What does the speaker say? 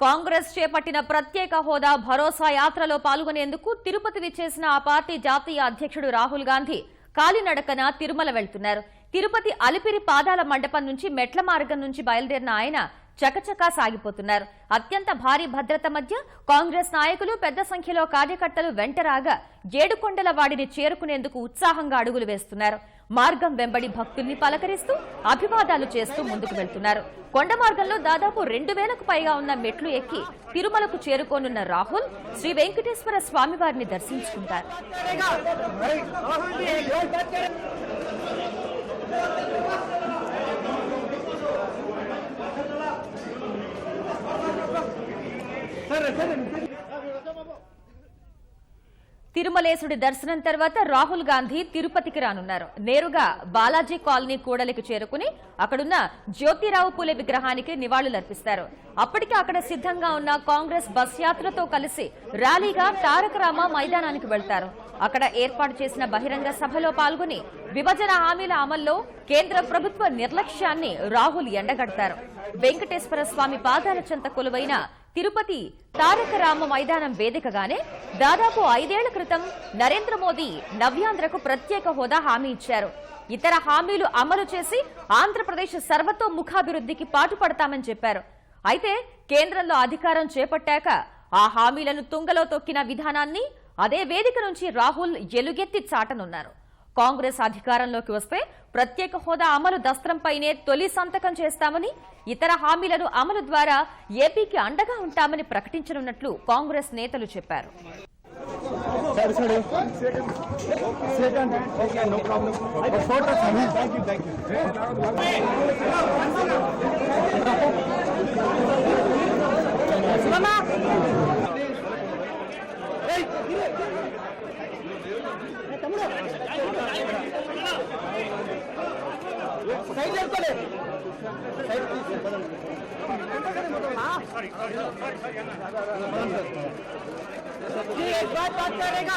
కాంగ్రెస్ చేపట్టిన ప్రత్యేక హోదా భరోసా యాత్రలో పాల్గొనేందుకు తిరుపతి విచ్చేసిన ఆ పార్టీ జాతీయ అధ్యక్షుడు రాహుల్ గాంధీ కాలినడకన తిరుమల వెళ్తున్నారు. తిరుపతి అలిపిరి పాదాల మండపం నుంచి మెట్ల మార్గం నుంచి బయలుదేరిన ఆయన చకచకా సాగిపోతున్నారు. అత్యంత భారీ భద్రత మధ్య కాంగ్రెస్ నాయకులు పెద్ద సంఖ్యలో కార్యకర్తలు వెంటరాగా ఏడుకొండల వాడిని చేరుకునేందుకు ఉత్సాహంగా అడుగులు వేస్తున్నారు. మార్గం వెంబడి భక్తుల్ని పలకరిస్తూ అభివాదాలు చేస్తూ ముందుకు వెళ్తున్నారు. కొండ మార్గంలో దాదాపు 2000కు పైగా ఉన్న మెట్లు ఎక్కి తిరుమలకు చేరుకోనున్న రాహుల్ శ్రీ వెంకటేశ్వర స్వామివారిని దర్శించుకుంటారు. తిరుమలేశుడి దర్శనం తర్వాత రాహుల్ గాంధీ తిరుపతికి రానున్నారు. నేరుగా బాలాజీ కాలనీ కూడలికి చేరుకుని అక్కడున్న జ్యోతిరావు పూలే విగ్రహానికి నివాళులర్పిస్తారు. అప్పటికే అక్కడ సిద్ధంగా ఉన్న కాంగ్రెస్ బస్ యాత్రతో కలిసి ర్యాలీగా తారక రామ మైదానానికి వెళ్తారు. అక్కడ ఏర్పాటు చేసిన బహిరంగ సభలో పాల్గొని విభజన హామీల అమల్లో కేంద్ర ప్రభుత్వ నిర్లక్ష్యాన్ని రాహుల్ ఎండగడతారు. వెంకటేశ్వర స్వామి పాదాల చెంత కొలువైన తిరుపతి తారక రామ మైదానం వేదికగానే దాదాపు 5 ఏళ్ల క్రితం నరేంద్ర మోదీ నవ్యాంధ్రకు ప్రత్యేక హోదా హామీ ఇచ్చారు. ఇతర హామీలు అమలు చేసి ఆంధ్రప్రదేశ్ సర్వతోముఖాభివృద్ధికి పాటుపడతామని చెప్పారు. అయితే కేంద్రంలో అధికారం చేపట్టాక ఆ హామీలను తుంగలో తొక్కిన విధానాన్ని అదే వేదిక నుంచి రాహుల్ ఎలుగెత్తి చాటనున్నారు. కాంగ్రెస్ అధికారంలోకి వస్తే ప్రత్యేక హోదా అమలు దస్త్రంపైనే తొలి సంతకం చేస్తామని, ఇతర హామీలను అమలు ద్వారా ఏపీకి అండగా ఉంటామని ప్రకటించనున్నట్లు కాంగ్రెస్ నేతలు చెప్పారు. एक बात करेगा